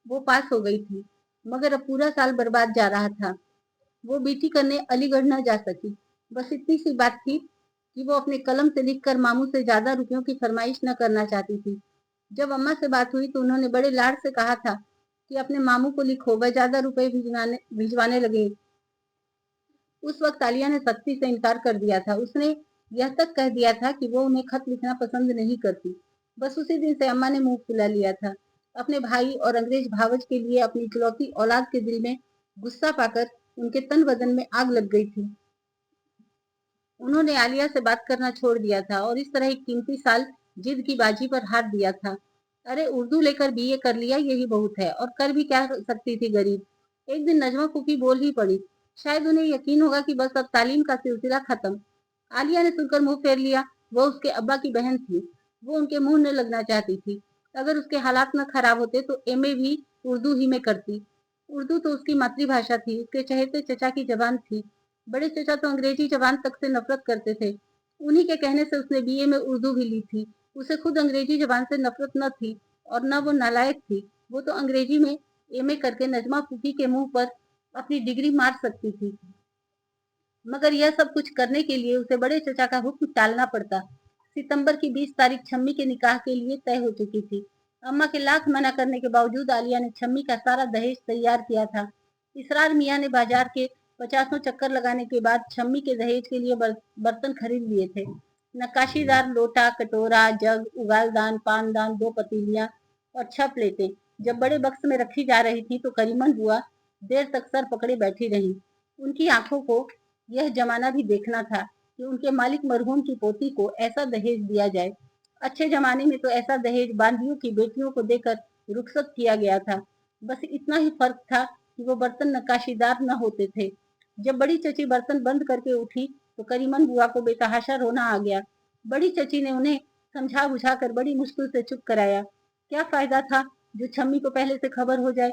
वो पास हो गई थी, मगर अब पूरा साल बर्बाद जा रहा था। वो बीटी करने अलीगढ़ न जा सकी। बस इतनी सी बात थी कि वो अपने कलम से लिखकर मामू से ज्यादा रुपयों की फरमाइश न करना चाहती थी। जब अम्मा से बात हुई तो उन्होंने बड़े लाड से कहा था कि अपने मामू को लिखो, वह ज्यादा रुपए भिजवाने लगे। उस वक्त आलिया ने सख्ती से इनकार कर दिया था। उसने यह तक कह दिया था कि वो उन्हें खत लिखना पसंद नहीं करती। बस उसी दिन से अम्मा ने मुंह फुला लिया था। अपने भाई और अंग्रेज भावज के लिए अपनी इकलौती औलाद के दिल में गुस्सा पाकर उनके तन बदन में आग लग गई थी। उन्होंने आलिया से बात करना छोड़ दिया था और इस तरह एक कीमती साल जिद की बाजी पर हार दिया था। अरे उर्दू लेकर बीए कर लिया यही बहुत है, और कर भी क्या सकती थी गरीब। एक दिन नजमा फूफी बोल ही पड़ी। शायद उन्हें यकीन होगा कि बस अब तालीम का सिलसिला खत्म। आलिया ने सुनकर मुंह फेर लिया। वो उसके अब्बा की बहन थी। वो उनके मुंह न लगना चाहती थी। अगर उसके हालात न खराब होते तो एमए भी उर्दू ही में करती। उर्दू तो उसकी मातृभाषा थी, उसके चहेते चचा की जबान थी। बड़े चचा तो अंग्रेजी जबान तक से नफरत करते थे। उन्हीं के कहने से उसने बीए में उर्दू भी ली थी। उसे खुद अंग्रेजी जबान से नफरत न थी, और न वो नालायक थी। वो तो अंग्रेजी में एमए करके नजमा फूफी के मुंह पर अपनी डिग्री मार सकती थी। मगर यह सब कुछ करने के लिए उसे बड़े चचा का हुक्म टालना पड़ता। सितंबर की 20 तारीख छम्मी के निकाह के लिए तय हो चुकी थी। अम्मा के लाख मना करने के बावजूद आलिया ने छम्मी का सारा दहेज तैयार किया था। इसरार मियाँ ने बाजार के 50 चक्कर लगाने के बाद छम्मी के दहेज के लिए बर्तन खरीद लिए थे। नक्काशीदार लोटा, कटोरा, जग, उगालदान, पानदान, 2 पतीलियां और 6 प्लेटें जब बड़े बक्स में रखी जा रही थी तो करीमन बुआ देर तक सर पकड़े बैठी रहीं। उनकी आंखों को यह जमाना भी देखना था कि उनके मालिक मरहूम की पोती को ऐसा दहेज दिया जाए। अच्छे जमाने में तो ऐसा दहेज बांदियों की बेटियों को देकर रुखसत किया गया था। बस इतना ही फर्क था कि वो बर्तन नक्काशीदार न होते थे। जब बड़ी चची बर्तन बंद करके उठी तो करीमन बुआ को बेतहाशा रोना आ गया। बड़ी चची ने उन्हें समझा बुझा कर बड़ी मुश्किल से चुप कराया। क्या फायदा था जो छम्मी को पहले से खबर हो जाए।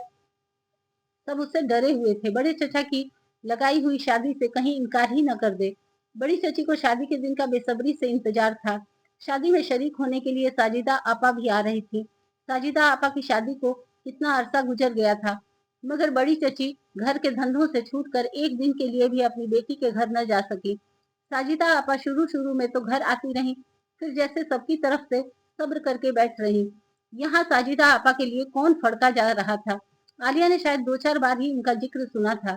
सब उससे डरे हुए थे, बड़े चचा की लगाई हुई शादी से कहीं इनकार ही न कर दे। बड़ी चची को शादी के दिन का बेसब्री से इंतजार था। शादी में शरीक होने के लिए साजिदा आपा भी आ रही थी। साजिदा आपा की शादी को कितना अरसा गुजर गया था, मगर बड़ी चची घर के धंधों से छूटकर एक दिन के लिए भी अपनी बेटी के घर न जा सकी। साजिदा आपा शुरू शुरू में तो घर आती रही, फिर जैसे सबकी तरफ से सब्र करके बैठ रही। यहाँ साजिदा आपा के लिए कौन फड़का जा रहा था। आलिया ने शायद 2-4 बार ही उनका जिक्र सुना था।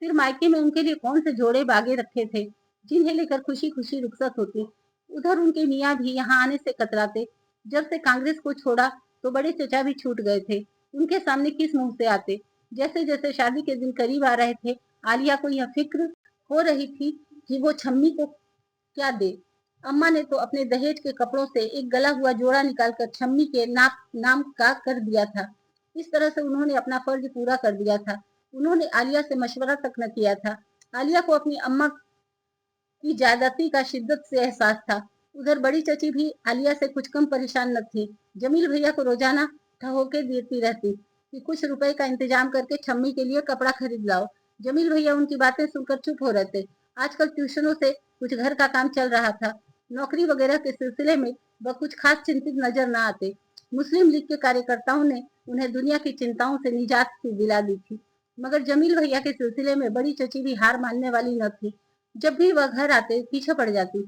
फिर मायके में उनके लिए कौन से जोड़े बागे रखे थे जिन्हें लेकर खुशी खुशी रुखसत होती। उधर उनके मियाँ भी यहाँ आने से कतराते। जब से कांग्रेस को छोड़ा तो बड़े चचा भी छूट गए थे। उनके सामने किस मुंह से आते। जैसे जैसे शादी के दिन करीब आ रहे थे, आलिया को यह फिक्र हो रही थी कि वो छम्मी को क्या दे। अम्मा ने तो अपने दहेज के कपड़ों से एक गला हुआ जोड़ा निकालकर छम्मी के नाम का कर दिया था। इस तरह से उन्होंने अपना फर्ज पूरा कर दिया था। उन्होंने आलिया से मशवरा तक न किया था। आलिया को अपनी अम्मा की ज्यादती का शिद्दत से एहसास था। उधर बड़ी चची भी आलिया से कुछ कम परेशान न थी। जमील भैया को रोजाना ठहोके देती रहती कि कुछ रुपए का इंतजाम करके छम्मी के लिए कपड़ा खरीद लाओ। जमील भैया उनकी बातें सुनकर चुप हो रहते। आजकल ट्यूशनों से कुछ घर का काम चल रहा था। नौकरी वगैरह के सिलसिले में वह कुछ खास चिंतित नजर न आते। मुस्लिम लीग के कार्यकर्ताओं ने उन्हें दुनिया की चिंताओं से निजात दिला दी थी, मगर जमील भैया के सिलसिले में बड़ी चची भी हार मानने वाली न थी। जब भी वह घर आते पीछे पड़ जाती।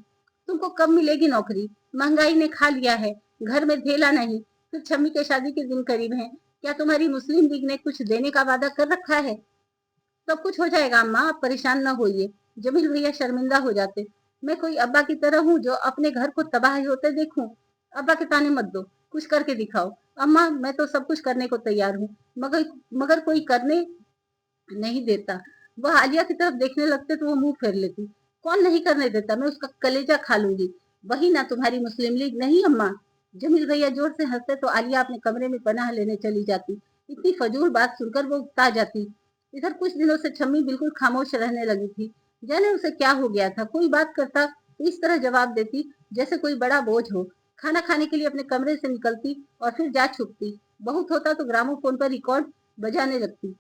तुमको कब मिलेगी नौकरी, महंगाई ने खा लिया है, घर में धेला नहीं, फिर छम्मी के शादी के दिन करीब है, क्या तुम्हारी मुस्लिम लीग ने कुछ देने का वादा कर रखा है। सब कुछ हो जाएगा अम्मा, आप परेशान न होइए। जमील भैया शर्मिंदा हो जाते। मैं कोई अब्बा की तरह हूँ जो अपने घर को तबाह होते देखूं। अब्बा के ताने मत दो, कुछ करके दिखाओ। अम्मा मैं तो सब कुछ करने को तैयार हूँ, मगर मगर कोई करने नहीं देता। वह आलिया की तरफ देखने लगते तो वो मुंह फेर लेती। कौन नहीं करने देता, मैं उसका कलेजा खा लूंगी। वही ना तुम्हारी मुस्लिम लीग। नहीं अम्मा। जमील भैया जोर से हंसते तो आलिया अपने कमरे में पनाह लेने चली जाती। इतनी फजूल बात सुनकर वो उकता जाती। इधर कुछ दिनों से छम्मी बिल्कुल खामोश रहने लगी थी। जाने उसे क्या हो गया था। कोई बात करता तो इस तरह जवाब देती जैसे कोई बड़ा बोझ हो। खाना खाने के लिए अपने कमरे से निकलती और फिर जा छुपती। बहुत होता तो ग्रामोफोन पर रिकॉर्ड बजाने लगती।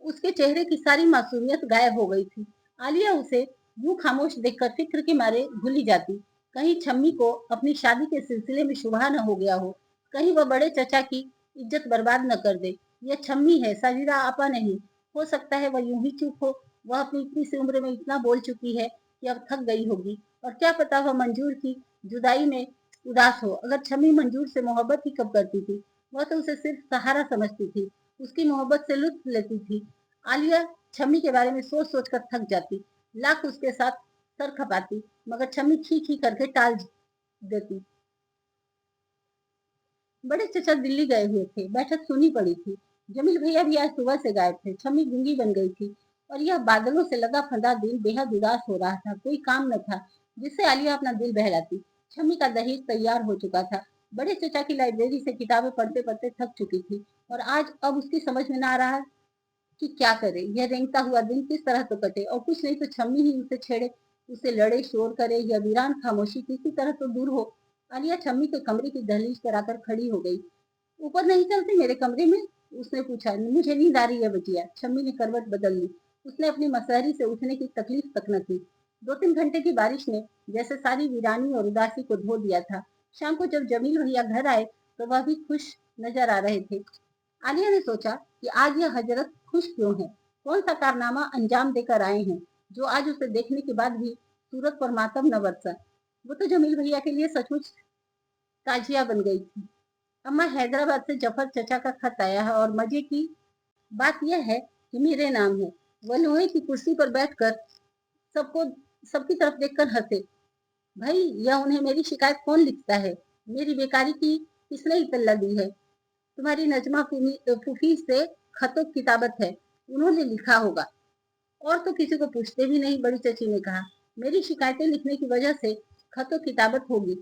उसके चेहरे की सारी मासूमियत गायब हो गई थी। आलिया उसे यूं खामोश देखकर फिक्र के मारे भूली जाती। कहीं छम्मी को अपनी शादी के सिलसिले में शुबहा न हो गया हो। कहीं वह बड़े चचा की इज्जत बर्बाद न कर दे। यह छम्मी है, साजिदा आपा नहीं। हो सकता है वह यूं ही चुप हो। वह अपनी इतनी सी उम्र में इतना बोल चुकी है कि अब थक गई होगी। और क्या पता वह मंजूर की जुदाई में उदास हो। अगर छम्मी मंजूर से मोहब्बत ही कब करती थी। वह तो उसे सिर्फ सहारा समझती थी, उसकी मोहब्बत से लुत्फ लेती थी। आलिया छम्मी के बारे में सोच सोच कर थक जाती, लाख उसके साथ सर खपाती, मगर छम्मी खी खी करके टाल देती। बड़े चचा दिल्ली गए हुए थे, बैठक सुनी पड़ी थी। जमील भैया भी आज सुबह से गायब थे। छम्मी गूंगी बन गई थी और यह बादलों से लगा फंदा दिल बेहद उदास हो रहा था। कोई काम न था जिससे आलिया अपना दिल बहलाती। छम्मी का दहेज तैयार हो चुका था। बड़े चचा की लाइब्रेरी से किताबें पढ़ते पढ़ते थक चुकी थी और आज अब उसकी समझ में न आ रहा कि क्या करे। यह रेंगता हुआ दिन किस तरह तो कटे और कुछ नहीं तो छम्मी ही उसे छेड़े, उसे लड़े, शोर करे। यह वीरान खामोशी किसी तरह तो दूर हो। आलिया छम्मी के कमरे की दहलीज पर आकर खड़ी हो गई। ऊपर नहीं चलते मेरे कमरे में? उसने पूछा। मुझे नींद आ रही है बचिया। छम्मी ने करवट बदल ली। उसने अपनी मसहरी से उठने की तकलीफ तक न थी। 2-3 घंटे की बारिश ने जैसे सारी वीरानी और उदासी को धो दिया था। शाम को जब जमील भैया घर आए तो वह भी खुश नजर आ रहे थे। आलिया ने सोचा कि आज यह हजरत खुश क्यों है। कौन सा कारनामा अंजाम देकर आए हैं जो आज उसे देखने के बाद भी सूरत पर मातम न बरसा। वो तो जमील भैया के लिए सचमुच ताजिया बन गई थी। अम्मा, हैदराबाद से जफर चचा का खत आया है और मजे की बात यह है कि मेरे नाम है। वह लोहे की कुर्सी पर बैठकर सबको सबकी तरफ देखकर हंसे। भाई, यह उन्हें मेरी शिकायत कौन लिखता है? मेरी बेकारी की किसने इतला दी है? तुम्हारी नजमा फूफी से खतो किताबत है, उन्होंने लिखा होगा। और तो किसी को पूछते भी नहीं, बड़ी चची ने कहा। मेरी शिकायतें लिखने की वजह से खतो किताबत होगी।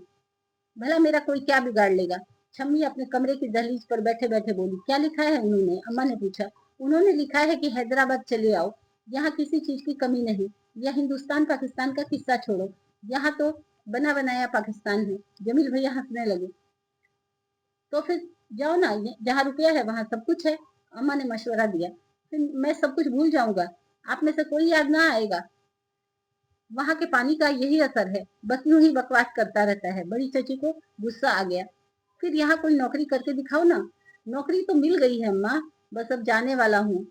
भला मेरा कोई क्या बिगाड़ लेगा? छम्मी अपने कमरे की दहलीज पर बैठे बैठे बोली। क्या लिखा है उन्होंने? अम्मा ने पूछा। उन्होंने लिखा है कि हैदराबाद चले आओ, यहाँ किसी चीज की कमी नहीं। यह हिंदुस्तान पाकिस्तान का किस्सा छोड़ो, यहाँ तो बना बनाया पाकिस्तान है। जमील भैया हंसने लगे। तो फिर जाओ ना, जहाँ रुपया है वहां सब कुछ है। अम्मा ने मशवरा दिया। फिर मैं सब कुछ भूल जाऊंगा, आप में से कोई याद ना आएगा। वहां के पानी का यही असर है, बस यूं ही बकवास करता रहता है। बड़ी चची को गुस्सा आ गया। फिर यहाँ कोई नौकरी करके दिखाओ ना। नौकरी तो मिल गई है अम्मा, बस अब जाने वाला हूँ।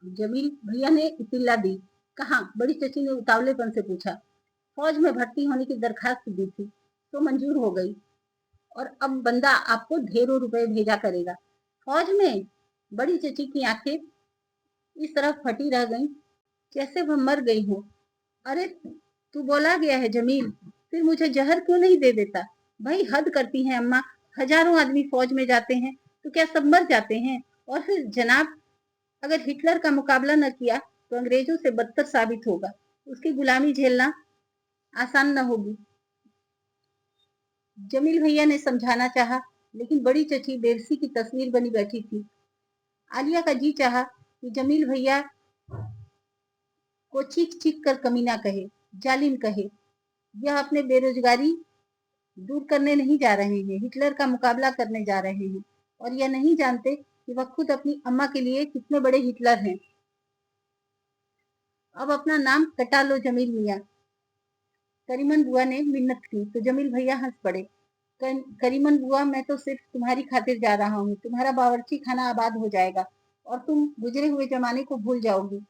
जमील भैया ने इत्तिला दी। कहाँ? बड़ी चची ने उतावलेपन से पूछा। फौज में भर्ती होने की दरखास्त दी थी तो मंजूर हो गई और अब बंदा आपको ढेरों रुपए भेजा करेगा। फौज में? बड़ी चची की आंखें इस तरफ फटी रह गईं जैसे वह मर गई हो। अरे, तू बोला गया है जमील, फिर मुझे जहर क्यों नहीं दे देता? भाई, हद करती हैं अम्मा। हजारों आदमी फौज में जाते हैं तो क्या सब मर जाते हैं? और फिर जनाब, अगर हिटलर का मुकाबला न किया तो अंग्रेजों से बदतर साबित होगा। उसकी गुलामी झेलना आसान न होगी। जमील भैया ने समझाना चाहा, लेकिन बड़ी चची बेबसी की तस्वीर बनी बैठी थी। आलिया का जी चाहा कि जमील भैया को चीख चीख कर कमीना कहे, जालिम कहे। यह अपने बेरोजगारी दूर करने नहीं जा रहे हैं, हिटलर का मुकाबला करने जा रहे हैं। और यह नहीं जानते कि वह खुद अपनी अम्मा के लिए कितने बड़े हिटलर हैं। अब अपना नाम कटा लो जमील मियाँ। करीमन बुआ ने मिन्नत की तो जमील भैया हंस पड़े। करीमन बुआ, मैं तो सिर्फ तुम्हारी खातिर जा रहा हूँ। तुम्हारा बावर्ची खाना आबाद हो जाएगा और तुम गुजरे हुए जमाने को भूल जाओगी।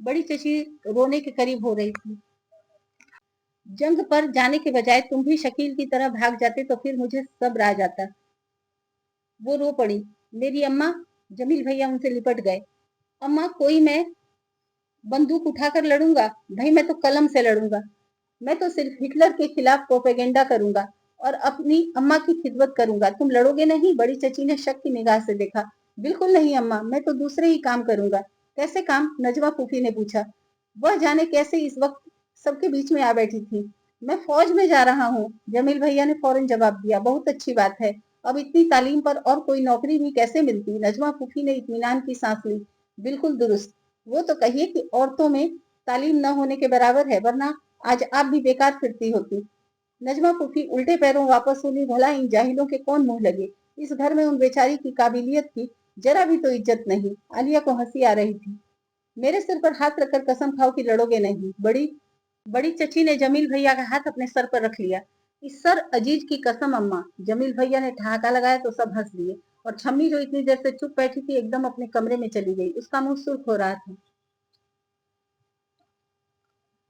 बड़ी चची रोने के करीब हो रही थी। जंग पर जाने के बजाय तुम भी शकील की तरह भाग जाते तो फिर मुझे सब्र आ जाता। वो रो पड़ी। मेरी अम्मा? जमील भैया उनसे लिपट गए। अम्मा, कोई मैं बंदूक उठाकर लड़ूंगा? भाई, मैं तो कलम से लड़ूंगा। मैं तो सिर्फ हिटलर के खिलाफ प्रोपेगेंडा करूंगा और अपनी अम्मा की खिदमत करूंगा। तुम लड़ोगे नहीं? बड़ी चची ने शक की निगाह से देखा। बिल्कुल नहीं अम्मा, मैं तो दूसरे ही काम करूंगा। कैसे काम? नजमा फूफी ने पूछा। वह जाने कैसे इस वक्त सबके बीच में आ बैठी थी। मैं फौज में जा रहा हूँ, जमील भैया ने फौरन जवाब दिया। बहुत अच्छी बात है। अब इतनी तालीम पर और कोई नौकरी भी कैसे मिलती? नजमा फूफी ने इत्मीनान की सांस ली। बिल्कुल दुरुस्त। वो तो कहिए कि औरतों में तालीम न होने के बराबर है, वरना आज आप भी बेकार फिरती होती। नजमा फूफी उल्टे पैरों वापस बोली। भला इन जाहिलों के कौन मुंह लगे? इस घर में उन बेचारी की काबिलियत की जरा भी तो इज्जत नहीं। आलिया को हंसी आ रही थी। मेरे सिर पर हाथ रखकर कसम खाओ कि लड़ोगे नहीं। बड़ी बड़ी चची ने जमील भैया का हाथ अपने सर पर रख लिया। इस सर अजीज की कसम अम्मा। जमील भैया ने ठहाका लगाया तो सब हंस दिए और छम्मी जो इतनी देर से चुप बैठी थी एकदम अपने कमरे में चली गई। उसका मुंह सुर्ख हो रहा था।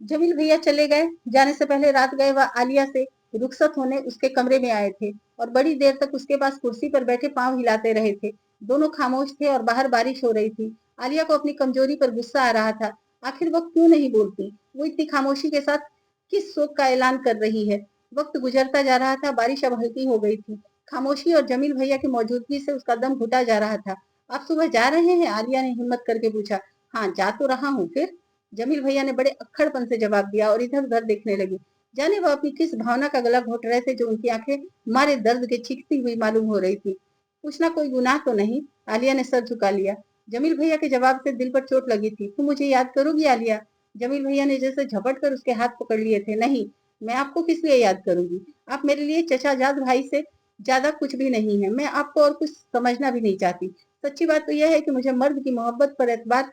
जमील भैया चले गए। जाने से पहले रात गए वह आलिया से रुखसत होने उसके कमरे में आए थे और बड़ी देर तक उसके पास कुर्सी पर बैठे पांव हिलाते रहे थे। दोनों खामोश थे और बाहर बारिश हो रही थी। आलिया को अपनी कमजोरी पर गुस्सा आ रहा था। आखिर वो क्यों नहीं बोलती? वो इतनी खामोशी के साथ किस शोक का ऐलान कर रही है? वक्त गुजरता जा रहा था। बारिश अब हल्की हो गई थी। खामोशी और जमील भैया की मौजूदगी से उसका दम घुटा जा रहा था। आप सुबह जा रहे हैं? आलिया ने हिम्मत करके पूछा। हाँ, जा तो रहा हूँ। फिर? जमील भैया ने बड़े अक्खड़पन से जवाब दिया और इधर उधर देखने लगी। जाने वो अपनी किस भावना का गला घोट रहे थे जो उनकी आंखें मारे दर्द के चीखती हुई मालूम हो रही थी। पूछना कोई गुनाह तो नहीं? आलिया ने सर झुका लिया। जमील भैया के जवाब से दिल पर चोट लगी थी। तुम मुझे याद करोगी आलिया? जमील भैया ने जैसे झपट कर उसके हाथ पकड़ लिए थे। नहीं, मैं आपको किस लिए याद करूंगी? आप मेरे लिए चचाजाद भाई से ज्यादा कुछ भी नहीं है। मैं आपको और कुछ समझना भी नहीं चाहती। सच्ची बात तो यह है कि मुझे मर्द की मोहब्बत पर एतबार,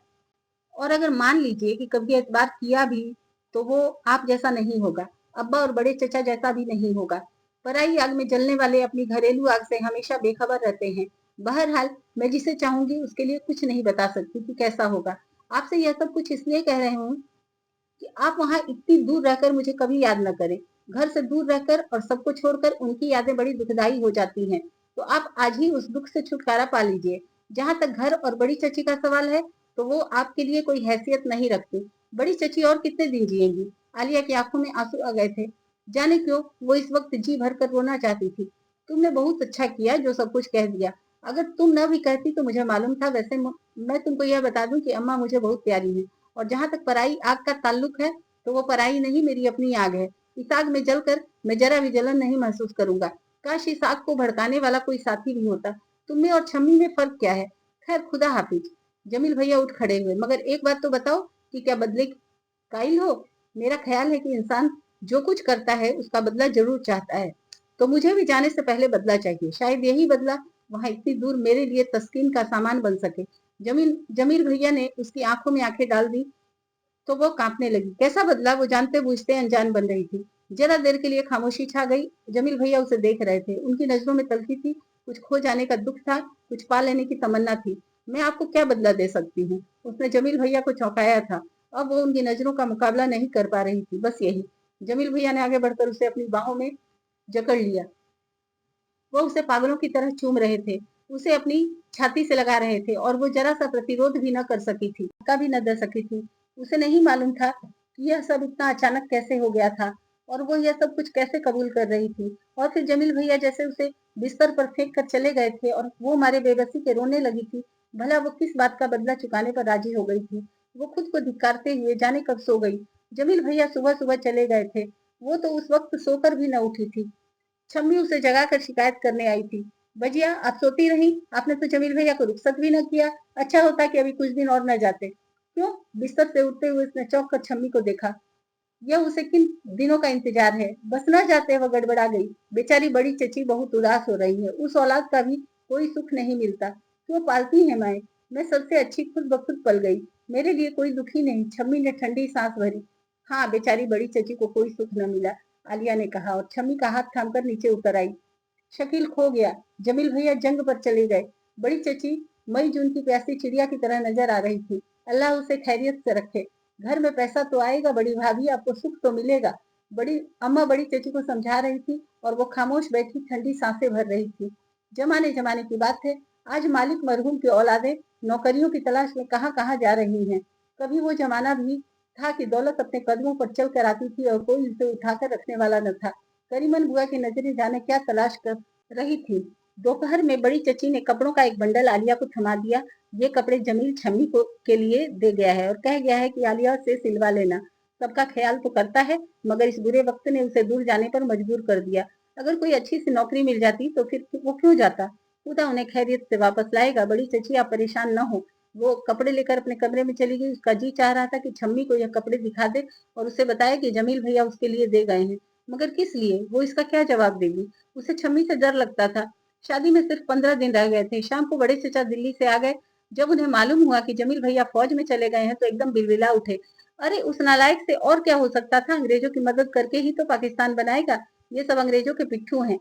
और अगर मान लीजिए कि कभी एतबार किया भी, तो वो आप जैसा नहीं होगा। अब्बा और बड़े चचा जैसा भी नहीं होगा। पराई आग में जलने वाले अपनी घरेलू आग से हमेशा बेखबर रहते हैं। बहरहाल, मैं जिसे चाहूंगी उसके लिए कुछ नहीं बता सकती कि कैसा होगा। आपसे यह सब कुछ इसलिए कह रहे हूँ कि आप वहां इतनी दूर रहकर मुझे कभी याद न करें। घर से दूर रहकर और सबको छोड़कर उनकी यादें बड़ी दुखदाई हो जाती हैं। तो आप आज ही उस दुख से छुटकारा पा लीजिए। जहां तक घर और बड़ी चची का सवाल है, तो वो आपके लिए कोई हैसियत नहीं रखती। बड़ी चची और कितने दिन जिएंगी? आलिया की आंखों में आंसू आ गए थे। जाने क्यों वो इस वक्त जी भर कर रोना चाहती थी। तुमने बहुत अच्छा किया जो सब कुछ कह दिया। अगर तुम न भी कहती तो मुझे मालूम था। वैसे मैं तुमको यह बता दूं कि अम्मा मुझे बहुत प्यारी है। और जहां तक पराई आग का ताल्लुक है, तो वो पराई नहीं, मेरी अपनी आग है। इस आग में जलकर मैं जरा भी जलन नहीं महसूस करूंगा। काश इस आग को भड़काने वाला कोई साथी भी होता। तुम में और छम्मी में फर्क क्या है? खैर, खुदा हाफिज। जमील भैया उठ खड़े हुए। मगर एक बात तो बताओ कि क्या बदले कायल हो? मेरा ख्याल है कि इंसान जो कुछ करता है उसका बदला जरूर चाहता है। तो मुझे भी जाने से पहले बदला चाहिए। शायद यही बदला वहां इतनी दूर मेरे लिए तस्कीन का सामान बन सके। जमील जमील भैया ने उसकी आंखों में आंखें डाल दी तो वो कांपने लगी। कैसा बदला? वो जानते बूझते अनजान बन रही थी। जरा देर के लिए खामोशी छा गई। जमील भैया उसे देख रहे थे। उनकी नजरों में तलखी थी। कुछ खो जाने का दुख था, कुछ पा लेने की तमन्ना थी। मैं आपको क्या बदला दे सकती हूँ? उसने जमील भैया को चौंकाया था। अब वो उनकी नजरों का मुकाबला नहीं कर पा रही थी। बस यही। जमील भैया ने आगे बढ़कर उसे अपनी बाहों में जकड़ लिया। वो उसे पागलों की तरह चूम रहे थे, उसे अपनी छाती से लगा रहे थे और वो जरा सा प्रतिरोध भी न कर सकी थी, धक्का भी न दे सकी थी। उसे नहीं मालूम था कि यह सब इतना अचानक कैसे हो गया था और वो यह सब कुछ कैसे कबूल कर रही थी। और फिर जमील भैया जैसे उसे बिस्तर पर फेंक कर चले गए थे और वो मारे बेबसी के रोने लगी थी। भला वो किस बात का बदला चुकाने पर राजी हो गई थी? वो खुद को धिक्कारते हुए जाने कब सो गई। जमील भैया सुबह सुबह चले गए थे। वो तो उस वक्त सोकर भी न उठी थी। छम्मी उसे जगाकर शिकायत करने आई थी। भजिया, आप सोती रही। आपने तो जमील भैया को रुखसत भी न किया। अच्छा होता कि अभी कुछ दिन और न जाते। क्यों? बिस्तर से उठते हुए उसने चौंक कर छम्मी को देखा। यह उसे किन दिनों का इंतजार है? बस न जाते वह गड़बड़ा गई। बेचारी बड़ी चची बहुत उदास हो रही है। उस औलाद का भी कोई सुख नहीं मिलता। क्यों पालती है माए? मैं सबसे अच्छी खुद ब खुद पल गई। मेरे लिए कोई दुखी नहीं। छम्मी ने ठंडी सांस भरी। हाँ, बेचारी बड़ी चची को कोई सुख न मिला, आलिया ने कहा और छम्मी का हाथ थामकर नीचे उतर आई। शकील खो गया। जमील भैया जंग पर चले गए। बड़ी चची मई जून की प्यासी चिड़िया की तरह नजर आ रही थी। अल्लाह उसे खैरियत से रखे। घर में पैसा तो आएगा बड़ी भाभी, आपको सुख तो मिलेगा। बड़ी अम्मा बड़ी चची को समझा रही थी और वो खामोश बैठी ठंडी सांसें भर रही थी। जमाने जमाने की बात है। आज मालिक मरहूम की औलादे नौकरियों की तलाश में कहाँ कहाँ जा रही हैं। कभी वो जमाना भी था कि दौलत अपने कदमों पर चल कर आती थी और कोई उसे उठाकर रखने वाला न था। करीमन बुआ की नजरें जाने क्या तलाश कर रही थी। दोपहर में बड़ी चची ने कपड़ों का एक बंडल आलिया को थमा दिया। ये कपड़े जमील छम्मी को के लिए दे गया है और कह गया है कि आलिया से सिलवा लेना। सबका ख्याल तो करता है, मगर इस बुरे वक्त ने उसे दूर जाने पर मजबूर कर दिया। अगर कोई अच्छी सी नौकरी मिल जाती तो फिर वो क्यों जाता? खुदा उन्हें खैरियत से वापस लाएगा। बड़ी चची, आप परेशान न हो। वो कपड़े लेकर अपने कमरे में चली गई। उसका जी चाह रहा था कि छम्मी को यह कपड़े दिखा दे और उसे बताए कि जमील भैया उसके लिए दे गए हैं। मगर किस लिए? वो इसका क्या जवाब देगी? उसे छम्मी से डर लगता था। शादी में सिर्फ 15 दिन रह गए थे। शाम को बड़े चचा दिल्ली से आ गए। जब उन्हें मालूम हुआ कि जमील भैया फौज में चले गए हैं तो एकदम बिलबिला उठे। अरे, उस नालायक से और क्या हो सकता था? अंग्रेजों की मदद करके ही तो पाकिस्तान बनाएगा। ये सब अंग्रेजों के पिट्ठू हैं।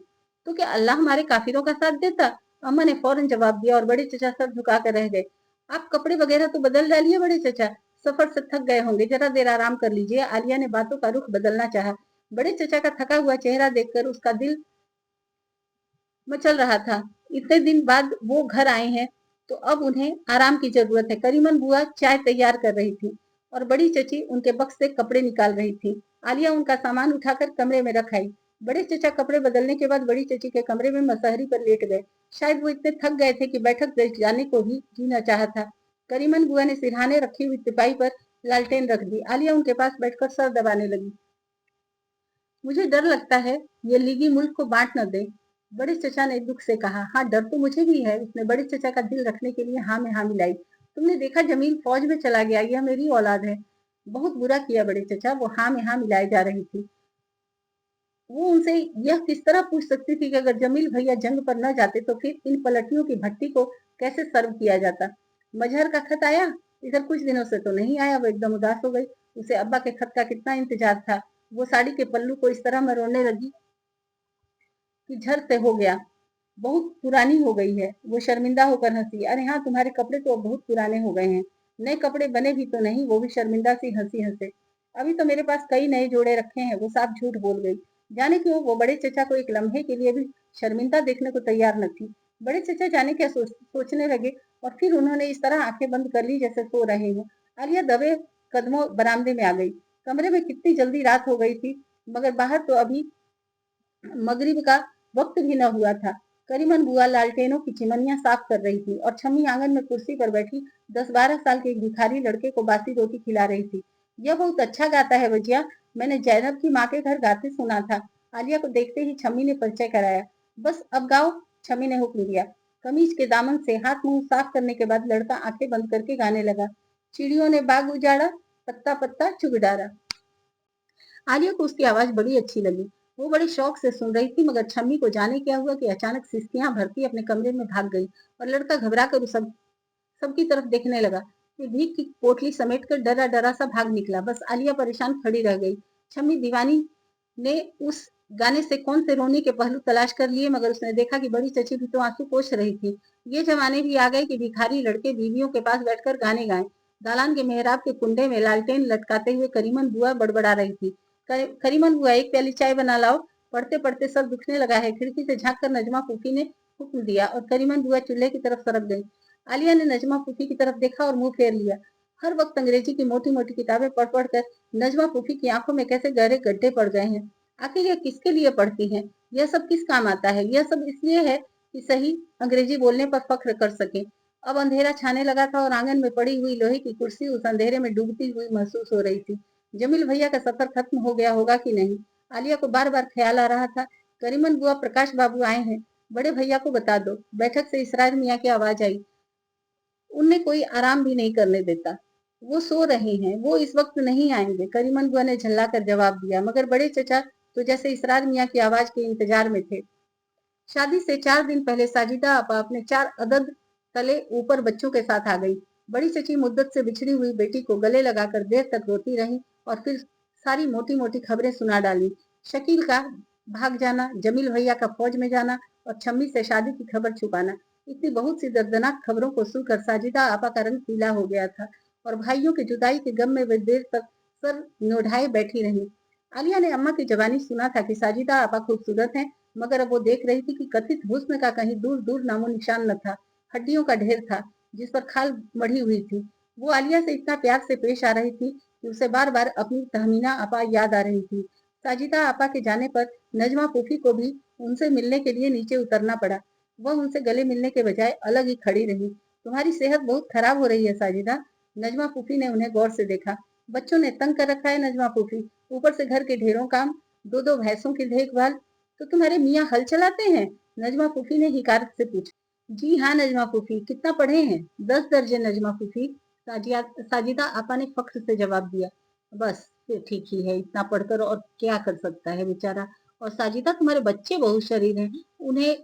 तो क्या अल्लाह हमारे काफिरों का साथ देता? अम्मा ने फौरन जवाब दिया और बड़े चचा सर झुका कर रह गए। आप कपड़े वगैरह तो बदल डालिए बड़े चचा, सफर से थक गए होंगे, जरा देर आराम कर लीजिए। आलिया ने बातों का रुख बदलना चाहा। बड़े चचा का थका हुआ चेहरा देखकर उसका दिल मचल रहा था। इतने दिन बाद वो घर आए हैं तो अब उन्हें आराम की जरूरत है। करीमन बुआ चाय तैयार कर रही थी और बड़ी चची उनके बक्स से कपड़े निकाल रही थी। आलिया उनका सामान उठाकर कमरे में रख आई। बड़े चचा कपड़े बदलने के बाद बड़ी चची के कमरे में मसहरी पर लेट गए। शायद वो इतने थक गए थे कि बैठक जाने को ही जी न चाहा था। करीमन बुआ ने सिरहाने रखी हुई तिपाही पर लालटेन रख दी। आलिया उनके पास बैठकर सर दबाने लगी। मुझे डर लगता है ये लीगी मुल्क को बांट न दे, बड़े चचा ने दुख से कहा। हाँ, डर तो मुझे भी है। उसने बड़े चचा का दिल रखने के लिए हाँ में हाँ मिलाई। तुमने देखा जमील फौज में चला गया, यह मेरी औलाद है। बहुत बुरा किया बड़े चचा, वो हाँ में हाँ मिलाए जा रही थी। वो उनसे यह किस तरह पूछ सकती थी कि अगर जमील भैया जंग पर न जाते तो फिर इन पलटियों की भट्टी को कैसे सर्व किया जाता। मजहर का खत आया? इधर कुछ दिनों से तो नहीं आया। वो एकदम उदास हो गई। उसे अब्बा के खत का कितना इंतजार था। वो साड़ी के पल्लू को इस तरह मरोड़ने लगी कि झर से हो गया। बहुत पुरानी हो गई है। वो शर्मिंदा होकर हंसी। अरे हाँ, तुम्हारे कपड़े तो अब बहुत पुराने हो गए हैं। नए कपड़े बने भी तो नहीं। वो भी शर्मिंदा सी हंसी हंसे। अभी तो मेरे पास कई नए जोड़े रखे हैं। वो साफ झूठ बोल गई। जाने क्यों वो बड़े चचा को एक लम्हे के लिए भी शर्मिंदा देखने को तैयार न थी। बड़े चचा जाने क्या सोचने लगे और फिर उन्होंने इस तरह आंखें बंद कर ली जैसे सो रहे हो। आलिया दबे कदमों बरामदे में आ गई। कमरे में कितनी जल्दी रात हो गई थी, मगर बाहर तो अभी मगरिब का वक्त भी न हुआ था। करीमन बुआ लालटेनों की चिमनियां साफ कर रही थी और छम्मी आंगन में कुर्सी पर बैठी 10-12 साल के एक भिखारी लड़के को बासी रोटी खिला रही थी। यह बहुत अच्छा गाता है वजिया, मैंने जैनब की माँ के घर गाते सुना था। आलिया को देखते ही छम्मी ने परिचय कराया। बस अब गाओ, छम्मी ने हुक्म दिया। कमीज के दामन से हाथ मुंह साफ करने के बाद लड़का आंखें बंद करके गाने लगा। चिड़ियों ने बाग उजाड़ा, पत्ता पत्ता चुग डारा। आलिया को उसकी आवाज बड़ी अच्छी लगी। वो बड़े शौक से सुन रही थी, मगर छम्मी को जाने क्या हुआ कि अचानक सिसकियां भरती अपने कमरे में भाग गई और लड़का घबरा कर सबकी तरफ देखने लगा। फिर भीख की पोटली समेट कर डरा डरा सा भाग निकला। बस आलिया परेशान खड़ी रह गई। छम्मी दीवानी ने उस गाने से कौन से रोने के पहलू तलाश कर लिए, मगर उसने देखा कि बड़ी चची भी तो आंसू पोंछ रही थी। ये जमाने भी आ गए कि भिखारी लड़के बीवियों के पास बैठकर गाने गाएं। दालान के मेहराब के कुंडे में लालटेन लटकाते हुए करीमन बुआ बड़बड़ा रही थी। करीमन बुआ, एक प्याली चाय बना लाओ। पढ़ते पढ़ते सर दुखने लगा है। खिड़की से झांक कर नजमा फूफी ने हुक्म दिया और करीमन बुआ चूल्हे की तरफ सरक गई। आलिया ने नजमा फूफी की तरफ देखा और मुंह फेर लिया। हर वक्त अंग्रेजी की मोटी मोटी किताबें पढ़ पढ़ कर नजमा फूफी की आंखों में कैसे गहरे गड्ढे पड़ गए हैं। आखिर यह किसके लिए पढ़ती हैं? यह सब किस काम आता है? यह सब इसलिए है कि सही अंग्रेजी बोलने पर फख्र कर सके। अब अंधेरा छाने लगा था और आंगन में पड़ी हुई लोहे की कुर्सी उस अंधेरे में डूबती हुई महसूस हो रही थी। जमील भैया का सफर खत्म हो गया होगा कि नहीं, आलिया को बार बार ख्याल आ रहा था। करीमन बुआ, प्रकाश बाबू आए हैं, बड़े भैया को बता दो। बैठक से इसरार मियाँ की आवाज आई। उन्हें कोई आराम भी नहीं करने देता। वो सो रहे हैं, वो इस वक्त नहीं आएंगे। करीमन बुआ ने झल्ला कर जवाब दिया, मगर बड़े चचा तो जैसे इसरार मियाँ की आवाज के इंतजार में थे। शादी से 4 दिन पहले साजिदा आपा अपने 4 अदद तले ऊपर बच्चों के साथ आ गई। बड़ी चची मुद्दत से बिछड़ी हुई बेटी को गले लगाकर देर तक रोती रही और फिर सारी मोटी मोटी खबरें सुना डाली। शकील का भाग जाना, जमील भैया का फौज में जाना और छम्मी से शादी की खबर छुपाना। इतनी बहुत सी दर्दनाक खबरों को सुनकर साजिदा आपा का रंग पीला हो गया था और भाइयों की जुदाई के गम में वे देर तक सर नोढ़ाए बैठी रही। आलिया ने अम्मा की जबानी सुना था कि साजिदा आपा खूबसूरत हैं, मगर अब वो देख रही थी कि कथित हुस्न का कहीं दूर दूर नामो निशान न था। हड्डियों का ढेर था जिस पर खाल मढ़ी हुई थी। वो आलिया से इतना प्यार से पेश आ रही थी कि उसे बार बार अपनी तहमीना आपा याद आ रही थी। साजिदा आपा के जाने पर नजमा फूफी को भी उनसे मिलने के लिए नीचे उतरना पड़ा। वह उनसे गले मिलने के बजाय अलग ही खड़ी रही। तुम्हारी सेहत बहुत खराब हो रही है साजिदा। नजमा फूफी ने उन्हें गौर से देखा। बच्चों ने तंग कर रखा है नजमा फूफी, ऊपर से घर के ढेरों काम, 2-2 भैंसों की देखभाल। तो तुम्हारे मियाँ हल चलाते हैं? नजमा फूफी ने हिकारत से पूछा। जी हाँ नजमा फूफी, कितना पढ़े हैं? 10 दर्जे नजमा फूफी, साजिदा आपा ने फख्र से जवाब दिया। बस फिर ठीक ही है, इतना पढ़कर और क्या कर सकता है बेचारा। और साजिदा, तुम्हारे बच्चे बहुत शरीर हैं, उन्हें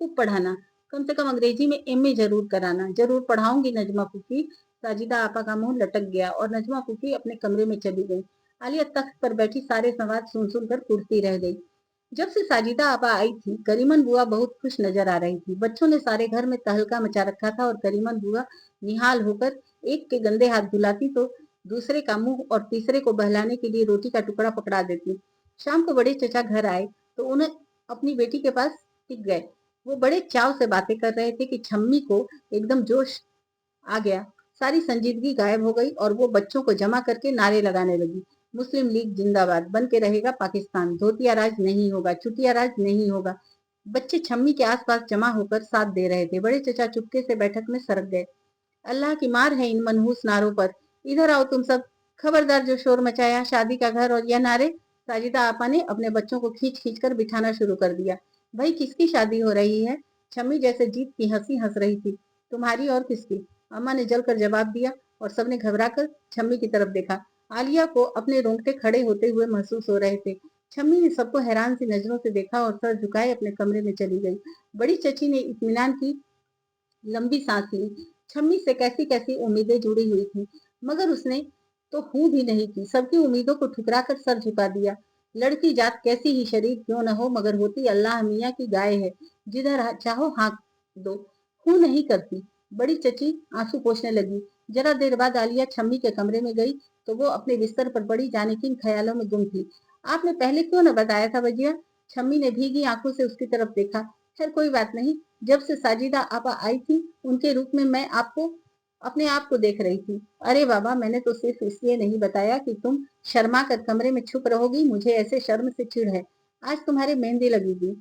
खूब पढ़ाना, कम से कम अंग्रेजी में एमए जरूर कराना। जरूर पढ़ाऊंगी नजमा फूफी। साजिदा आपा का मुंह लटक गया और नजमा फूफी अपने कमरे में चली गई। आलिया तख्त पर बैठी सारे संवाद सुन सुन कर कुर्ती रह गई। जब से साजिदा आपा आई थी, करीमन बुआ बहुत खुश नजर आ रही थी। बच्चों ने सारे घर में तहलका मचा रखा था और करीमन बुआ निहाल होकर एक के गंदे हाथ धुलाती तो दूसरे का मुंह और तीसरे को बहलाने के लिए रोटी का टुकड़ा पकड़ा देती। शाम को बड़े चचा घर आए तो उन्हें अपनी बेटी के पास टिक गए। वो बड़े चाव से बातें कर रहे थे कि छम्मी को एकदम जोश आ गया। सारी संजीदगी गायब हो गई और वो बच्चों को जमा करके नारे लगाने लगी। मुस्लिम लीग जिंदाबाद, बन के रहेगा पाकिस्तान, धोतिया राज नहीं होगा, चुटिया राज नहीं होगा। बच्चे छम्मी के आसपास जमा होकर साथ दे रहे थे। बड़े चचा चुपके से बैठक में सरक गए। अल्लाह की मार है इन मनहूस नारों पर। इधर आओ तुम सब। खबरदार जो शोर मचाया, शादी का घर और यह नारे। साजिदा आपा ने अपने बच्चों को खींच खींच कर बिठाना शुरू कर दिया। भाई किसकी शादी हो रही है? छम्मी जैसे जीत की हंसी हंस रही थी। तुम्हारी और किसकी? अम्मा ने जलकर जवाब दिया और सबने घबरा कर छम्मी की तरफ देखा। आलिया को अपने रोंगटे खड़े होते हुए महसूस हो रहे थे। छम्मी ने सबको हैरान सी नजरों से देखा और सर झुकाए अपने कमरे में चली गई। बड़ी चची ने इत्मीनान की लंबी सांस ली। छम्मी से कैसी कैसी उम्मीदें जुड़ी हुई थी, मगर उसने तो हूं भी नहीं की। सबकी उम्मीदों को ठुकरा कर सर झुका दिया। लड़की जात कैसी ही शरीफ क्यों न हो, मगर होती अल्लाह मियाँ की गाय है, जिधर चाहो हाँक दो, हूं नहीं करती। बड़ी चची आंसू पोंछने लगी। जरा देर बाद आलिया छम्मी के कमरे में गई तो वो अपने बिस्तर पर बड़ी जाने किन ख्यालों में गुम थी। आपने पहले क्यों न बताया था बजिया? छम्मी ने भीगी आंखों से उसकी तरफ देखा। खैर कोई बात नहीं, जब से साजिदा आपा आई थी उनके रूप में मैं आपको अपने आप को देख रही थी। अरे बाबा, मैंने तो सिर्फ इसलिए नहीं बताया कि तुम शर्मा कर कमरे में छुप रहोगी। मुझे ऐसे शर्म से चिढ़ है। आज तुम्हारे मेहंदी लगेगी,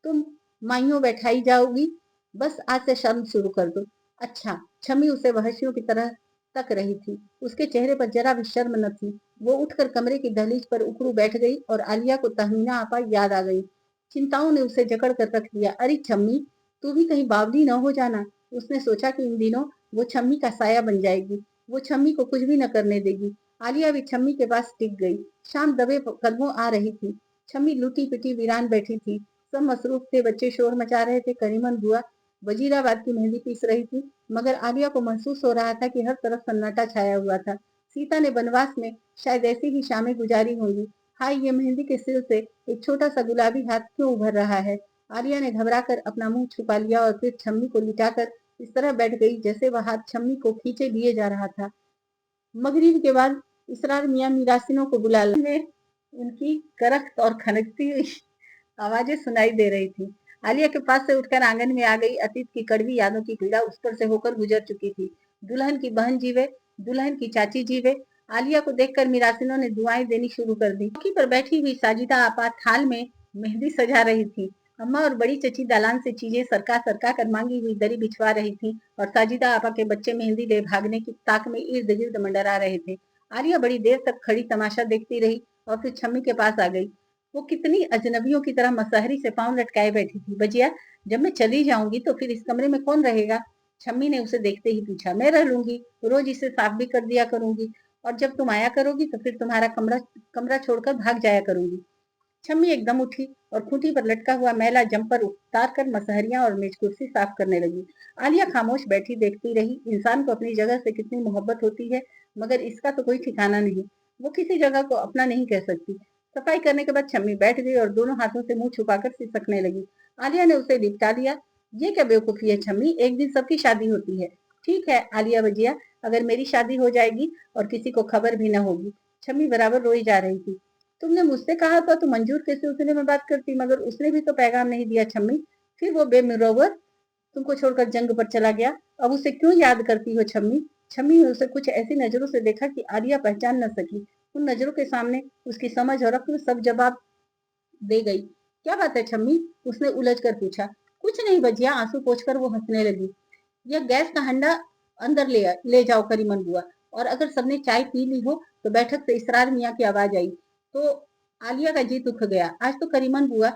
तुम माइयों बैठाई जाओगी। बस आज से शर्म शुरू कर दो। अच्छा। छमी उसे वहशियों की तरह तक रही थी। उसके चेहरे पर जरा भी शर्म न थी। वो उठकर कमरे की दहलीज पर उखड़ू बैठ गई और आलिया को तहमीना आपा याद आ गई। चिंताओं ने उसे जकड़ कर रख दिया। अरे छम्मी, तू भी कहीं बावली न हो जाना। उसने सोचा कि इन दिनों वो छम्मी का साया बन जाएगी। वो छम्मी को कुछ भी न करने देगी। आलिया भी छम्मी के पास टिक गई। शाम दबे कदमों आ रही थी। छम्मी लूटी पिटी वीरान बैठी थी। सब मसरूफ थे। बच्चे शोर मचा रहे थे। करीमन बुआ वजीराबाद की मेहंदी पीस रही थी, मगर आलिया को महसूस हो रहा था कि हर तरफ सन्नाटा छाया हुआ था। सीता ने वनवास में शायद ऐसी ही शामें गुजारी होंगी। हाय, ये मेहंदी के सिर से एक छोटा सा गुलाबी हाथ क्यों उभर रहा है? आलिया ने घबराकर अपना मुंह छुपा लिया और फिर छम्मी को लिटाकर इस तरह बैठ गई जैसे वह हाथ छम्मी को खींचे लिए जा रहा था। मगरिब के बाद इसरार मियाँ मिरासिनों को बुला लाए। उनकी करख्त और खनकती हुई आवाजें सुनाई दे रही थी। आलिया के पास से उठकर आंगन में आ गई। अतीत की कड़वी यादों की पीड़ा उस पर से होकर गुजर चुकी थी। दुल्हन की बहन जीवे, दुल्हन की चाची जीवे। आलिया को देखकर मिरासिनों ने दुआएं देनी शुरू कर दी। चौकी पर बैठी हुई साजिदा आपा थाल में मेहंदी सजा रही थी। अम्मा और बड़ी चची दालान से चीजें सरका सरका कर मांगी हुई दरी बिछवा रही थी और साजिदा आपा के बच्चे मेहंदी ले भागने की ताक में इर्द गिर्द मंडरा रहे थे। आलिया बड़ी देर तक खड़ी तमाशा देखती रही और फिर छम्मी के पास आ गई। वो कितनी अजनबियों की तरह मसहरी से पांव लटकाए बैठी थी। बजिया, जब मैं चली जाऊंगी तो फिर इस कमरे में कौन रहेगा? छम्मी ने उसे देखते ही पूछा। मैं रह लूंगी, रोज इसे साफ भी कर दिया करूंगी, और जब तुम आया करोगी तो फिर तुम्हारा कमरा कमरा छोड़कर भाग जाया करूंगी। छम्मी एकदम उठी और खूंटी पर लटका हुआ मैला जम्पर उतार कर मसहरियां और मेज कुर्सी साफ करने लगी। आलिया खामोश बैठी देखती रही। इंसान को अपनी जगह से कितनी मोहब्बत होती है, मगर इसका तो कोई ठिकाना नहीं। वो किसी जगह को अपना नहीं कह सकती। सफाई करने के बाद छम्मी बैठ गई और दोनों हाथों से मुंह छुपाकर सिसकने लगी। आलिया ने उसे लिपटा लिया। ये क्या बेवकूफी है छम्मी, एक दिन सबकी शादी होती है। ठीक है आलिया भजिया, अगर मेरी शादी हो जाएगी और किसी को खबर भी न होगी। छम्मी बराबर रोई जा रही थी। तुमने मुझसे कहा था तो मंजूर के सिलसिले में बात करती, मगर उसने भी तो पैगाम नहीं दिया छम्मी। फिर वो बेमुरव्वत तुमको छोड़कर जंग पर चला गया। अब उसे क्यों याद करती हो छम्मी? छम्मी ने उसे कुछ ऐसी नजरों से देखा कि आलिया पहचान न सकी। उन नजरों के सामने उसकी समझ और अक्ल सब जवाब दे गई। क्या बात है छम्मी? उसने उलझ कर पूछा। कुछ नहीं बजिया, आंसू पोंछकर वो हंसने लगी। यह गैस का हंडा अंदर ले जाओ करीमन बुआ। और अगर सबने चाय पी ली हो तो बैठक से इसरार मियाँ की आवाज आई। तो आलिया का जी उठ गया। आज तो करीमन बुआ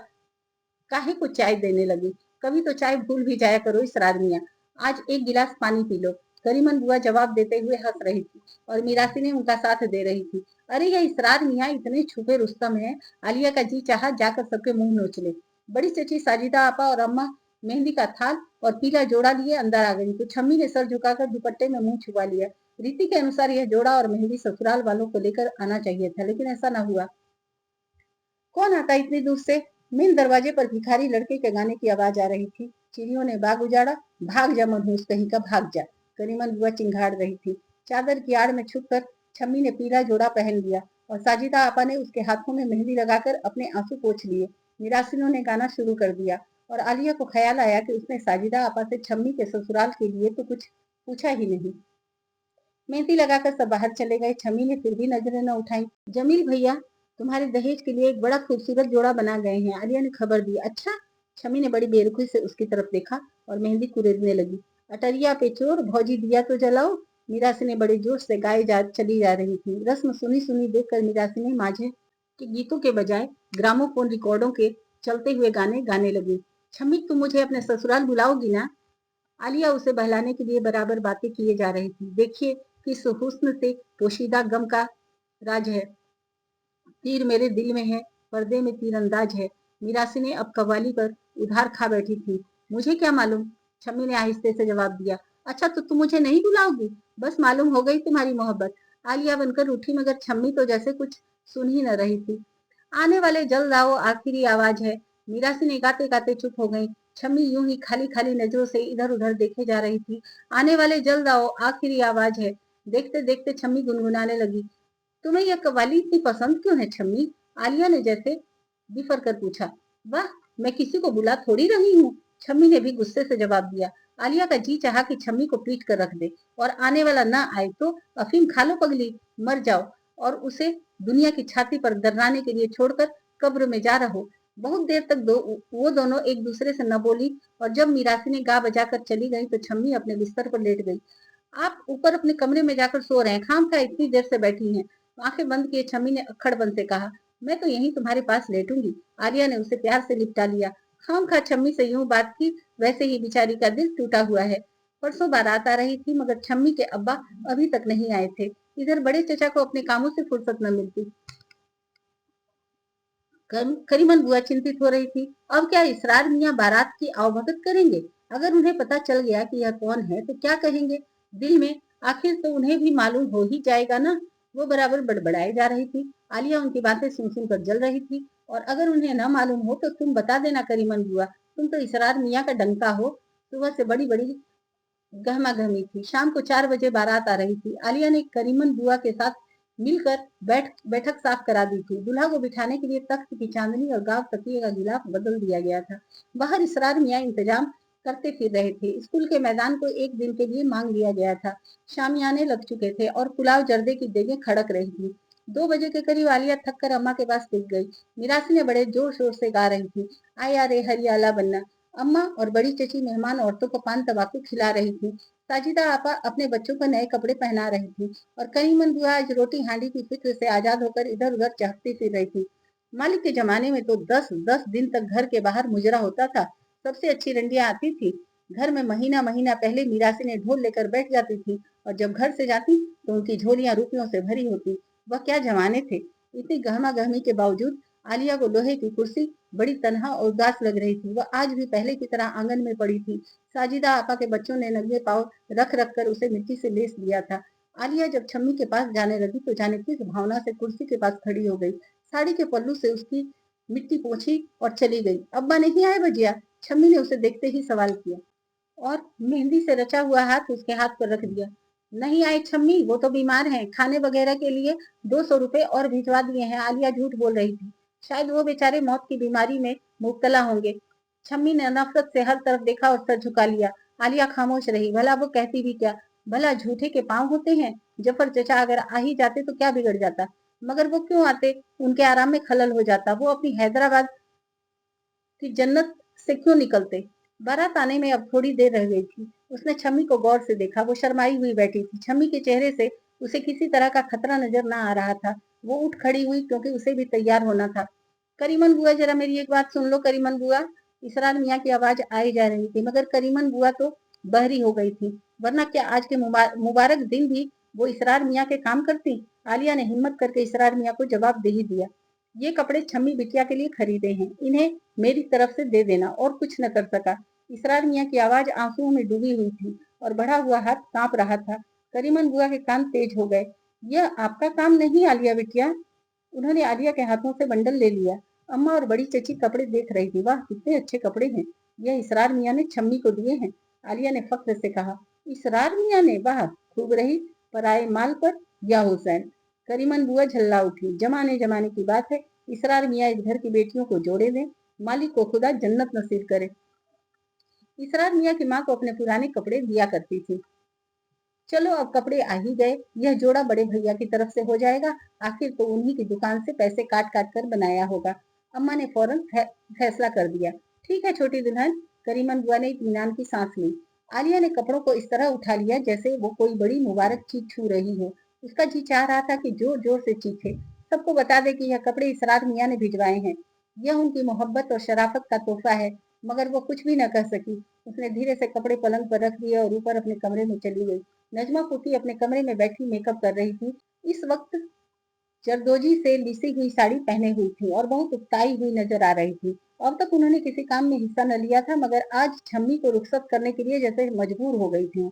काहे को चाय देने लगी? कभी तो चाय भूल भी जाया करो इसरार मियाँ। आज एक गिलास पानी पी लो। करीमन बुआ जवाब देते हुए हंस रही थी और मीरासी ने उनका साथ दे रही थी। अरे ये इसरार मियाँ इतने छुपे रुस्तम है। आलिया का जी चाहा जाकर सबके मुंह नोच ले। बड़ी चची साजिदा आपा और अम्मा मेहंदी का थाल और पीला जोड़ा लिए अंदर आ गई तो छम्मी ने सर झुकाकर दुपट्टे में मुंह छुपा लिया। रीति के अनुसार यह जोड़ा और मेहंदी ससुराल वालों को लेकर आना चाहिए था, लेकिन ऐसा न हुआ। कौन आता इतनी दूर से? मेन दरवाजे पर भिखारी लड़के के गाने की आवाज आ रही थी। चिड़ियों ने बाग उजाड़ा, भाग जा मनहूस कहीं का भाग जा। करीमन बुआ चिंघाड़ रही थी। चादर की आड़ में छुपकर छम्मी ने पीला जोड़ा पहन लिया और साजिदा आपा ने उसके हाथों में मेहंदी लगाकर अपने आंसू पोंछ लिए। मिरासिनों ने गाना शुरू कर दिया और आलिया को ख्याल आया कि उसने साजिदा आपा से छम्मी के ससुराल के लिए तो कुछ पूछा ही नहीं। मेहंदी लगाकर सब बाहर चले गए। छम्मी ने फिर भी नजरें न उठाई। जमील भैया तुम्हारे दहेज के लिए एक बड़ा खूबसूरत जोड़ा बना गए हैं, आलिया ने खबर दी। अच्छा। छम्मी ने बड़ी बेरुखी से उसकी तरफ देखा और मेहंदी कुरेदने लगी। अटरिया पे चोर, भौजी दिया तो जलाओ। मीरासी ने बड़े जोश से चली जा रही थी। रस्म सुनी सुनी देखकर मीरासी ने माझे के गीतों के बजाय ग्रामोफोन रिकॉर्डों के चलते हुए गाने गाने लगी। छम्मी तुम मुझे अपने ससुराल बुलाओगी ना? आलिया उसे बहलाने के लिए बराबर बातें किए जा रही थी। देखिए किस हुस्न से पोशीदा गम का राज है। तीर मेरे दिल में है, पर्दे में तीरंदाज है। मीरासी ने अब कव्वाली पर उधार खा बैठी थी। मुझे क्या मालूम, शम्मी ने आहिस्ते से जवाब दिया। अच्छा तो तुम मुझे नहीं बुलाओगी? बस मालूम हो गई तुम्हारी मोहब्बत। आलिया बनकर उठी मगर छम्मी तो जैसे कुछ सुन ही न रही थी। आने वाले जल्द आओ आखिरी आवाज है। मीरासी ने गाते गाते चुप हो गई। छम्मी यूं ही खाली खाली नजरों से इधर उधर देखे जा रही थी। आने वाले जल्द आओ आखिरी आवाज है। देखते देखते छम्मी गुनगुनाने लगी। तुम्हें यह कव्वाली इतनी पसंद क्यों है छम्मी? आलिया ने जैसे बिफर कर पूछा। वाह, मैं किसी को बुला थोड़ी रही हूँ। छम्मी ने भी गुस्से से जवाब दिया। आलिया का जी चाहा कि छम्मी को पीट कर रख दे और आने वाला ना आए तो अफीम खा लो पगली, मर जाओ और उसे दुनिया की छाती पर दर्राने के लिए छोड़कर कब्र में जा रहो। बहुत देर तक वो दोनों एक दूसरे से न बोली और जब मीरासी ने गा बजाकर चली गई तो छम्मी अपने बिस्तर पर लेट गई। आप ऊपर अपने कमरे में जाकर सो रहे हैं, खामखा इतनी देर से बैठी हैं। आंखें बंद किए छम्मी ने अक्खड़ से कहा। मैं तो यहीं तुम्हारे पास लेटूंगी। आर्या ने उसे प्यार से लिपटा लिया। खामखा छम्मी से यूं बात की, वैसे ही बेचारी का दिल टूटा हुआ है। परसों बारात आ रही थी मगर छम्मी के अब्बा अभी तक नहीं आए थे। इधर बड़े चचा को अपने कामों से फुर्सत न मिलती। करीमन बुआ चिंतित हो रही थी। अब क्या इसरार मियाँ बारात की आवभगत करेंगे? अगर उन्हें पता चल गया कि यह कौन है तो क्या कहेंगे? दिल में आखिर तो उन्हें भी मालूम हो ही जाएगा ना। वो बराबर बड़बड़ाए जा रही थी। आलिया उनकी बातें सुन सुन कर जल रही थी। और अगर उन्हें न मालूम हो तो तुम बता देना करीमन बुआ, तुम तो इसरार मियाँ का डंका हो। सुबह से बड़ी बड़ी गहमा गहमी थी। शाम को 4 बजे बारात आ रही थी। आलिया ने करीमन बुआ के साथ मिलकर बैठक साफ करा दी थी। दूल्हा को बिठाने के लिए तख्त की चांदनी और गांव तकिए का गिलाफ बदल दिया गया था। बाहर इसरार मियाँ इंतजाम करते फिर रहे थे। स्कूल के मैदान को एक दिन के लिए मांग लिया गया था। शामियाने लग चुके थे और पुलाव जर्दे की देगें खड़क रही थी। 2 बजे के करीब आलिया थक कर अम्मा के पास टिक गई। मिरासी ने बड़े जोर शोर से गा रही थी। आया रे हरियाला बनना। अम्मा और बड़ी चची मेहमान औरतों को पान तंबाकू खिला रही थी। साजिदा आपा अपने बच्चों को नए कपड़े पहना रही थी और करीमन बुआ आज रोटी हांडी की फिक्र से आजाद होकर इधर उधर चहकती फिर रही थी। मालिक के जमाने में तो 10-10 दिन तक घर के बाहर मुजरा होता था। सबसे अच्छी रंडियां आती थी। घर में महीना महीना पहले मीरासी ने ढोल लेकर बैठ जाती थी और जब घर से जाती तो उनकी झोलियां रुपयों से भरी होती। वह क्या जमाने थे। इतनी गहमा गहमी के बावजूद आलिया को लोहे की कुर्सी बड़ी तनहा और उदास लग रही थी। वह आज भी पहले की तरह आंगन में पड़ी थी। साजिदा आपा के बच्चों ने नंगे पाँव रख रख कर उसे मिट्टी से लेस दिया था। आलिया जब छम्मी के पास जाने लगी तो जाने किस भावना से कुर्सी के पास खड़ी हो गई। साड़ी के पल्लू से उसकी मिट्टी पोंछी और चली गई। अब्बा नहीं आए भजिया? छम्मी ने उसे देखते ही सवाल किया और मेहंदी से रचा हुआ हाथ उसके हाथ पर रख दिया। नहीं आए छम्मी, वो तो बीमार हैं। खाने वगैरह के लिए 200 रुपए और भिजवा दिए हैं। आलिया झूठ बोल रही थी। शायद वो बेचारे मौत की बीमारी में मुब्तला होंगे। छम्मी ने नफरत से हर तरफ देखा और सर झुका लिया। आलिया खामोश रही। भला वो कहती भी क्या? भला झूठे के पांव होते हैं? जफर चचा अगर आ ही जाते तो क्या बिगड़ जाता? मगर वो क्यों आते? उनके आराम में खलल हो जाता। वो अपनी हैदराबाद कि जन्नत से क्यों निकलते? बारात आने में अब थोड़ी देर रह गई थी। उसने छम्मी को गौर से देखा। वो शर्माई हुई बैठी थी। छम्मी के चेहरे से उसे किसी तरह का खतरा नजर न आ रहा था। वो उठ खड़ी हुई क्योंकि उसे भी तैयार होना था। करीमन बुआ जरा मेरी एक बात सुन लो। करीमन बुआ, इसरार मियाँ की आवाज आई जा रही थी मगर करीमन बुआ तो बहरी हो गई थी। वरना क्या आज के मुबारक दिन भी वो इसरार मियाँ के काम करती? आलिया ने हिम्मत करके इसरार मियाँ को जवाब दे ही दिया। ये कपड़े छम्मी बिटिया के लिए खरीदे हैं, इन्हें मेरी तरफ से दे देना। और कुछ न कर सका। इसरार मियाँ की आवाज आंसुओं में डूबी हुई थी और बढ़ा हुआ हाथ कांप रहा था। करीमन बुआ के कान तेज हो गए। यह आपका काम नहीं आलिया बिटिया। उन्होंने आलिया के हाथों से बंडल ले लिया। अम्मा और बड़ी चची कपड़े देख रही थी। वाह, कितने अच्छे कपड़े हैं, यह इसरार मियाँ ने छम्मी को दिए हैं। आलिया ने फख्र से कहा। इसरार मियाँ ने? वाह, खूब रही पराए माल पर या हुसैन। करीमन बुआ झल्ला उठी। जमाने जमाने की बात है, इसरार मियाँ इस घर की बेटियों को जोड़े दें, मालिक को खुदा जन्नत नसीब करे। इसरार मियाँ की माँ को अपने पुराने कपड़े दिया करती थी। चलो अब कपड़े आ ही गए, यह जोड़ा बड़े भैया की तरफ से हो जाएगा, आखिर तो उन्हीं की दुकान से पैसे काट काट कर बनाया होगा। अम्मा ने फौरन फैसला कर दिया। ठीक है छोटी दुल्हन। करीमन बुआ ने इत्मीनान की सांस ली। आलिया ने कपड़ों को इस तरह उठा लिया जैसे वो कोई बड़ी मुबारक चीज छू रही हो। उसका जी चाह रहा था कि जोर जोर से चीखे, सबको बता दे कि यह कपड़े इसरार मियाँ ने भिजवाए हैं, यह उनकी मोहब्बत और शराफत का तोहफा है। मगर वो कुछ भी न कह सकी। उसने धीरे से कपड़े पलंग पर रख दिए और ऊपर अपने कमरे में चली गई। नजमा फूफी अपने कमरे में बैठी मेकअप कर रही थी। इस वक्त जरदोजी से लिसी हुई साड़ी पहने हुई थी और बहुत उकताई हुई नजर आ रही थी। अब तक उन्होंने किसी काम में हिस्सा न लिया था, मगर आज छम्मी को रुखसत करने के लिए जैसे मजबूर हो गई थी।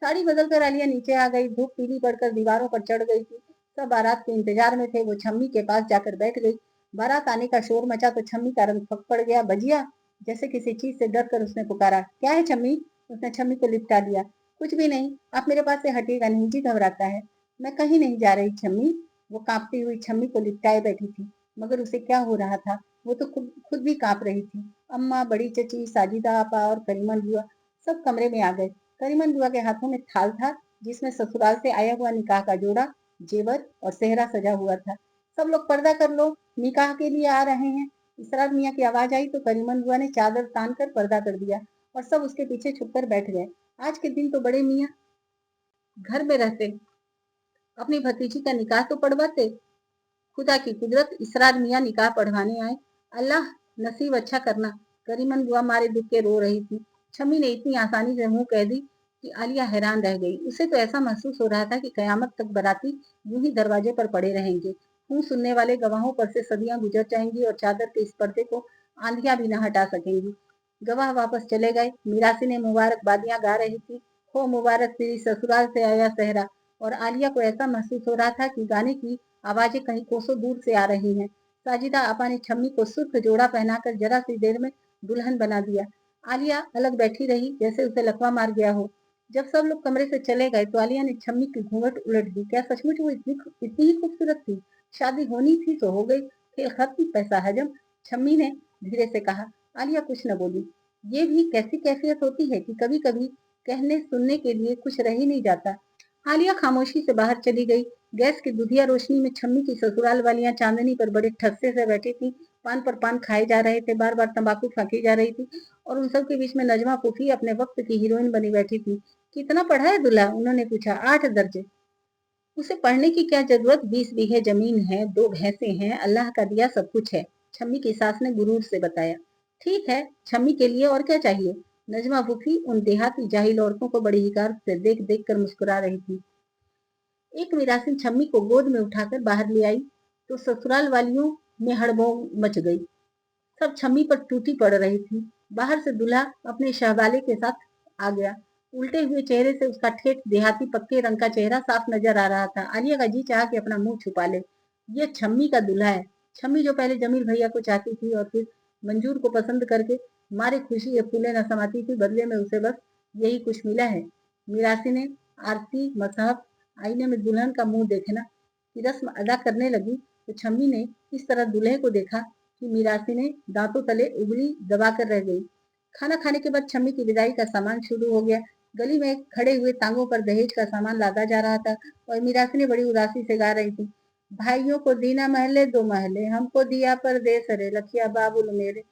साड़ी बदलकर आलिया नीचे आ गई। धूप पीली पड़कर दीवारों पर चढ़ गई थी। सब बारात के इंतजार में थे। वो छम्मी के पास जाकर बैठ गई। बारात आने का शोर मचा तो छम्मी का रंग फक पड़ गया। बजिया, जैसे किसी चीज से डर कर उसने पुकारा। क्या है छम्मी? उसने छम्मी को लिपटा लिया। कुछ भी नहीं, आप मेरे पास से हटिएगा नहीं, जी घबराता है। मैं कहीं नहीं जा रही छम्मी। वो कांपती हुई छम्मी को लिपटाए बैठी थी, मगर उसे क्या हो रहा था, वो तो खुद खुद भी कांप रही थी। अम्मा, बड़ी चची, साजिदा आपा और करीमन बुआ सब कमरे में आ गए। करीमन बुआ के हाथों में थाल था, जिसमें ससुराल से आया हुआ निकाह का जोड़ा, जेवर और सेहरा सजा हुआ था। सब लोग पर्दा कर लो, निकाह के लिए आ रहे हैं। इसरार मियाँ की आवाज आई तो करीमन बुआ ने चादर तान कर पर्दा कर दिया और सब उसके पीछे छुपकर बैठ गए। आज के दिन तो बड़े मियाँ घर में रहते, अपनी भतीजी का निकाह तो पढ़वाते। खुदा की कुदरत, इसरार मियाँ निकाह पढ़वाने आए। अल्लाह नसीब अच्छा करना। करीमन बुआ मारे दुख के रो रही थी। छमी ने इतनी आसानी से मुंह कह दी कि आलिया हैरान रह गई। उसे तो ऐसा महसूस हो रहा था कि कयामत तक बाराती यूं ही दरवाजे पर पड़े रहेंगे। मुंह सुनने वाले गवाहों पर से सदियां गुजर जाएंगी और चादर के इस पर्दे को आंधियां भी न हटा सकेंगी। गवाह वापस चले गए। मीरासी ने मुबारकबादियां गा रही थी। हो मुबारक तेरी ससुराल से आया सहरा। और आलिया को ऐसा महसूस हो रहा था कि गाने की आवाजें कहीं कोसों दूर से आ रही हैं। साजिदा आपा ने छम्मी को सुर्ख जोड़ा पहनाकर जरा सी देर में दुल्हन बना दिया। आलिया अलग बैठी रही जैसे उसे लकवा मार गया हो। जब सब लोग कमरे से चले गए तो आलिया ने छम्मी की घूंघट उलट दी। क्या सचमुच वो इतनी ही खूबसूरत थी? शादी होनी थी तो हो गई, खेल खत्म, पैसा हजम। छम्मी ने धीरे से कहा। आलिया कुछ न बोली। ये भी कैसी कैफियत होती है कि कभी कभी कहने सुनने के लिए कुछ रह ही नहीं जाता। आलिया खामोशी से बाहर चली गई। गैस की दुधिया रोशनी में छम्मी की ससुराल वालियां चांदनी पर बड़े ठस्से से बैठी थी। पान पर पान खाए जा रहे थे, बार बार तंबाकू फेंकी जा रही थी और उन सब के बीच में नजमा फूफी अपने वक्त की हीरोइन बनी बैठी थी। कितना पढ़ा है दूल्हा? उन्होंने पूछा। 8 दर्जे। उसे पढ़ने की क्या जरूरत, 20 बीघे जमीन है, 2 भैंसे हैं, अल्लाह का दिया सब कुछ है, छम्मी की सास ने गुरूर से बताया। ठीक है, छम्मी के लिए और क्या चाहिए? नजमा फूफी उन देहाती जाहिल औरतों को बड़ी हिकार से देख देख कर मुस्कुरा रही थी। एक मिरासिन छम्मी को गोद में उठाकर बाहर ले आई तो ससुराल वालियों में हड़बों मच गई। सब छम्मी पर टूटी पड़ रही थी। बाहर से दूल्हा अपने शहबाले के साथ आ गया। उल्टे हुए चेहरे से उसका ठेठ देहाती पक्के रंग का चेहरा साफ नजर आ रहा था। आलिया का जी चाहा कि अपना मुंह छुपा ले। ये छम्मी का दूल्हा है। छम्मी जो पहले जमील भैया को चाहती थी और फिर मंजूर को पसंद करके मारे खुशी ये फूले न समाती थी, बदले में उसे बस यही कुछ मिला है। मिरासी ने आरती मसहफ आईने में दुल्हन का मुंह देखना की रस्म अदा करने लगी तो छम्मी ने इस तरह दूल्हे को देखा कि मिरासी ने दांतों तले उंगली दबाकर रह गई। खाना खाने के बाद छम्मी की विदाई का सामान शुरू हो गया। गली में खड़े हुए तांगों पर दहेज का सामान लादा जा रहा था और मिरासी ने बड़ी उदासी से गा रही थी। भाइयों को दीना महले 2 महले, हमको दिया परदेस रे, लखिया बाबुल मेरे।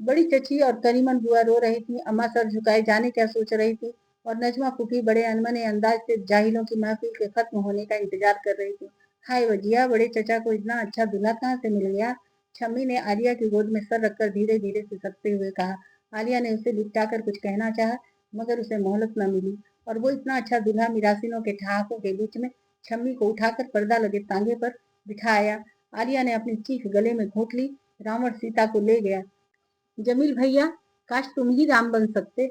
बड़ी चची और करीमन बुआ रो रही थी। अम्मा सर झुकाए जाने क्या सोच रही थी और नजमा फूफी बड़े अनमने अंदाज से जाहिलों की महफिल के खत्म होने का इंतजार कर रही थी। हाय वजिया, बड़े चचा को इतना अच्छा दूल्हा कहाँ से मिल गया? छम्मी ने आलिया की गोद में सर रखकर धीरे धीरे सिसकते हुए कहा। आलिया ने उसे लिपटाकर कुछ कहना चाहा, मगर उसे मोहलत न मिली और वो इतना अच्छा दूल्हा मिरासिनों के ठहाकों के बीच में छम्मी को उठाकर पर्दा लगे तांगे पर बिठाया। आलिया ने अपनी चीख गले में घोंट ली। रावण सीता को ले गया। जमील भैया, काश तुम ही राम बन सकते।